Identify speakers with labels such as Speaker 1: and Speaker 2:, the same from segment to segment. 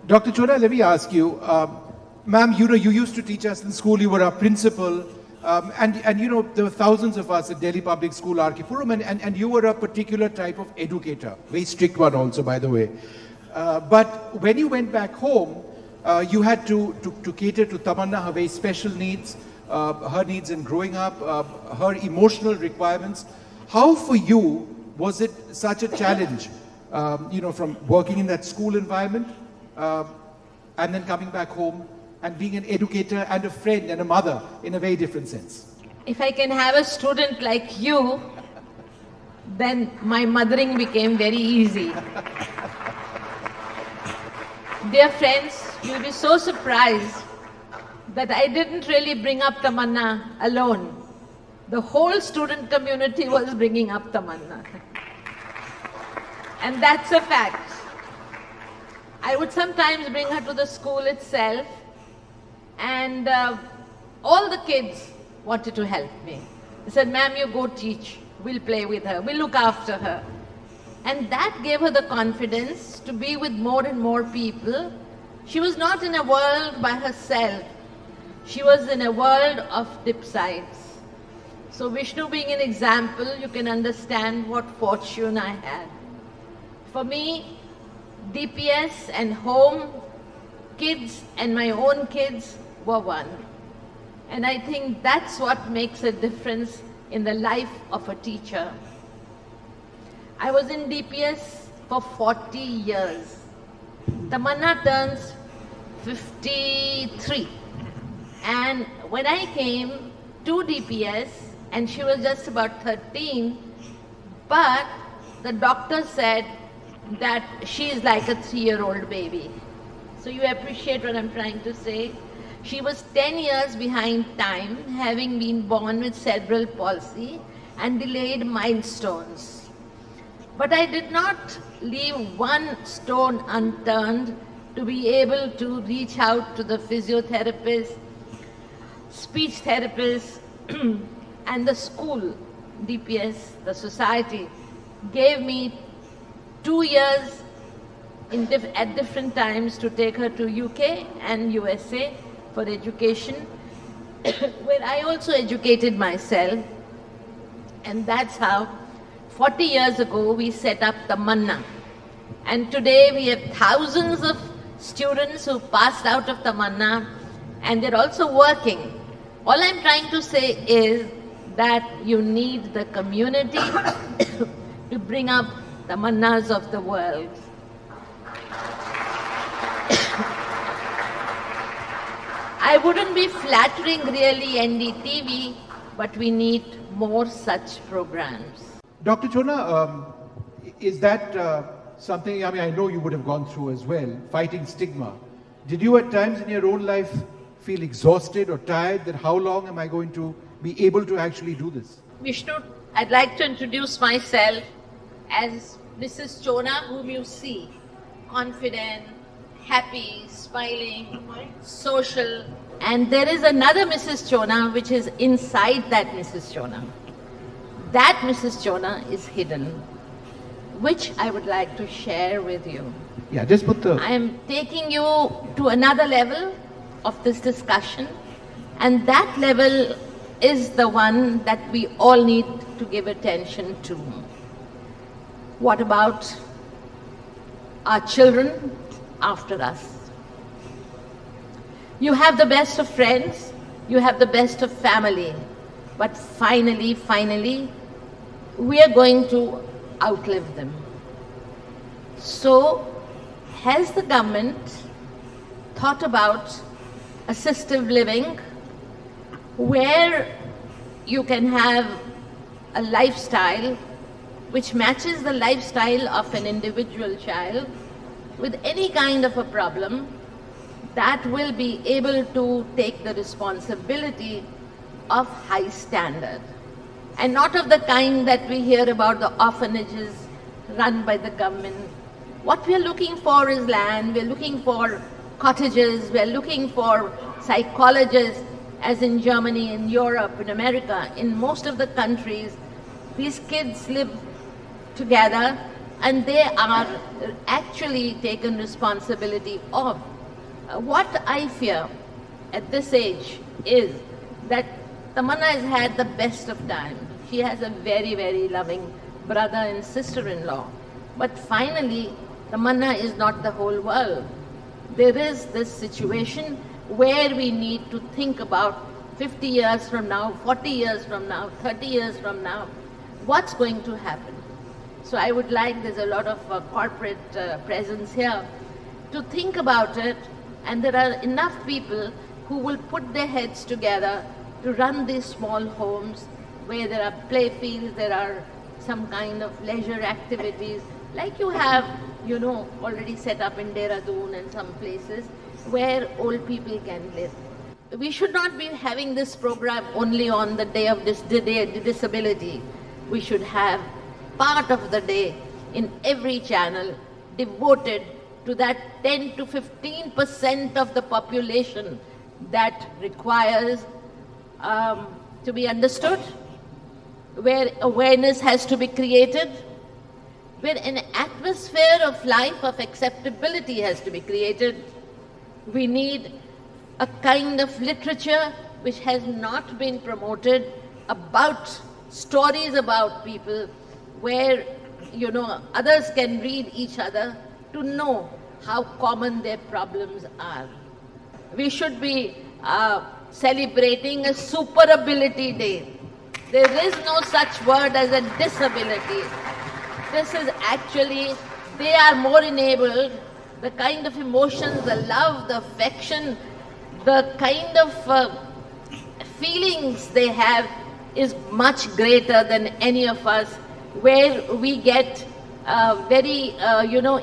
Speaker 1: Dr. Chona, let me ask you, ma'am, you used to teach us in school, you were our principal, and there were thousands of us at Delhi Public School, R.K. Puram, and you were a particular type of educator, very strict one also, by the way. But when you went back home, you had to cater to Tamanna, her very special needs, her needs in growing up, her emotional requirements. How for you was it such a challenge, from working in that school environment, and then coming back home and being an educator and a friend and a mother in a very different sense?
Speaker 2: If I can have a student like you, then my mothering became very easy. Dear friends, you'll be so surprised that I didn't really bring up Tamanna alone. The whole student community was bringing up Tamanna. And that's a fact. I would sometimes bring her to the school itself, and all the kids wanted to help me. They said, "Ma'am, you go teach. We'll play with her. We'll look after her." And that gave her the confidence to be with more and more people. She was not in a world by herself. She was in a world of dipsides. So Vishnu being an example, you can understand what fortune I had. For me, DPS and home, kids and my own kids were one. And I think that's what makes a difference in the life of a teacher. I was in DPS for 40 years. Tamanna turns 53. And when I came to DPS, and she was just about 13, but the doctor said that she is like a 3-year-old baby. So you appreciate what I'm trying to say? She was 10 years behind time, having been born with cerebral palsy and delayed milestones. But I did not leave one stone unturned to be able to reach out to the physiotherapist, speech therapist, and the school, DPS, the society, gave me 2 years at different times to take her to UK and USA for education, where I also educated myself. And that's how 40 years ago we set up Tamanna. And today we have thousands of students who passed out of Tamanna, and they're also working. All I'm trying to say is that you need the community to bring up the Tamannas of the world. I wouldn't be flattering really NDTV, but we need more such programs.
Speaker 1: Dr. Chona, is that something, I know you would have gone through as well, fighting stigma. Did you at times in your own life feel exhausted or tired that how long am I going to be able to actually do this?
Speaker 2: Vishnu, I'd like to introduce myself as Mrs. Chona, whom you see, confident, happy, smiling, social. And there is another Mrs. Chona which is inside that Mrs. Chona. That Mrs. Chona is hidden, which I would like to share with you.
Speaker 1: Yeah, just put the...
Speaker 2: I am taking you to another level of this discussion, and that level is the one that we all need to give attention to. What about our children after us? You have the best of friends, you have the best of family, but finally, we are going to outlive them. So, has the government thought about assistive living where you can have a lifestyle which matches the lifestyle of an individual child with any kind of a problem, that will be able to take the responsibility of high standard, and not of the kind that we hear about the orphanages run by the government. What we are looking for is land, we are looking for cottages, we are looking for psychologists, as in Germany, in Europe, in America, in most of the countries. These kids live together and they are actually taken responsibility of. What I fear at this age is that Tamanna has had the best of time. She has a very, very loving brother and sister-in-law. But finally, Tamanna is not the whole world. There is this situation where we need to think about 50 years from now, 40 years from now, 30 years from now, what's going to happen. So I would like, there's a lot of corporate presence here, to think about it, and there are enough people who will put their heads together to run these small homes where there are play fields, there are some kind of leisure activities, like you have, already set up in Dehradun and some places where old people can live. We should not be having this program only on the day of disability. We should have part of the day in every channel devoted to that 10 to 15% of the population that requires to be understood, where awareness has to be created, where an atmosphere of life of acceptability has to be created. We need a kind of literature which has not been promoted about stories about people where, others can read each other to know how common their problems are. We should be celebrating a superability day. There is no such word as a disability. This is actually, they are more enabled, the kind of emotions, the love, the affection, the kind of feelings they have is much greater than any of us, where we get very,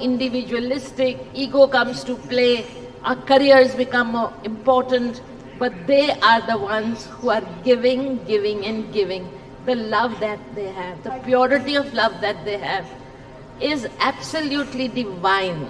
Speaker 2: individualistic, ego comes to play, our careers become more important, but they are the ones who are giving and giving. The love that they have, the purity of love that they have is absolutely divine.